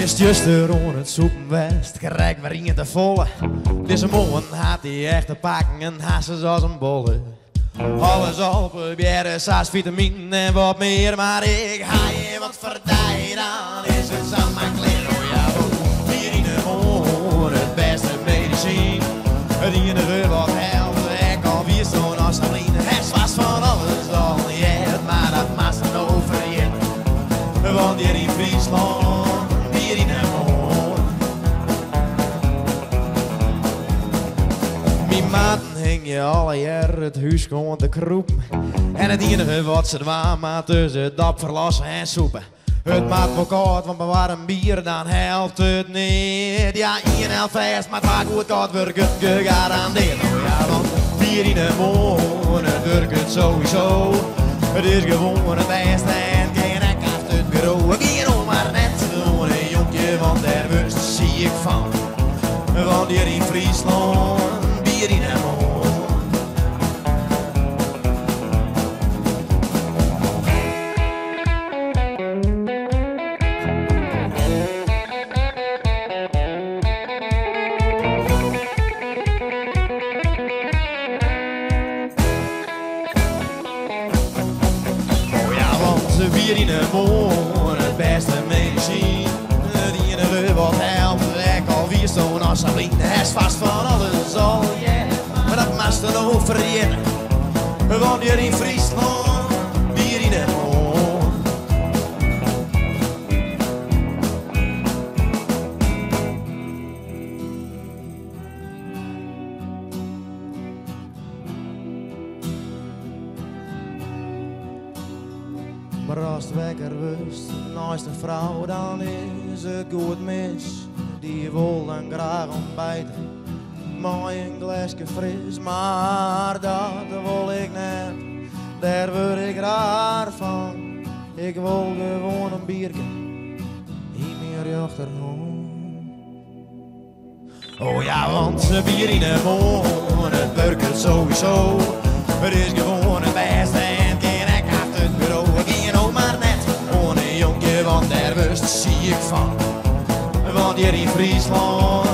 Is just er on het zoeken west, krijg maar in te volle. Deze morgen had hij echt te pakken en hassen zoals een bolle. Alles al proberen, saus, vitamine en wat meer, maar ik ga je wat verdijen, dan is het aan mijn kleren. Oh ja, hier in de morgen het beste medicijn. Het enige wat helpt, ik kan weer zo'n Assaline. Het was van alles al, ja, maar dat maakt het over je. Want hier in Friesland, hier in de morgen. Mijn maten hing je alle jaar het huis gewoon te kroepen. En het enige wat ze dwaan, maar tussen dap verlassen en soepen. Het maakt me koud, want we waren bier, dan helpt het niet. Ja, één helft vast, maar het maakt goed koud, werkt gegarandeerd. Oh ja, want bier in de morgen, het werkt sowieso. Het is gewoon het beste en geen ek achter het bureau. Ik ging nog maar net zo'n jonkje, want daar wist zie ik van. Want hier in Friesland, bier in de morgen. Bier in de morgen, het beste medicijn. Het enige wat helpt, ik alweer zo'n Assaline. Hij is vast van alles al, yeah. Maar dat mag dan ook vergeten. Want hier in Friesland, bier in de morgen. Maar als het wekker wist, naast een vrouw, dan is het goed mis. Die wil dan graag ontbijten, maar een glaasje fris. Maar dat wil ik net, daar word ik raar van. Ik wil gewoon een biertje in mijn rechterhand. Oh ja, want bier in de morgen, het werkt sowieso. Het is gewoon het beste en geen ek achter het bureau. Maar net gewoon een jonkje, want daar wist zie ik van. Want hier in Friesland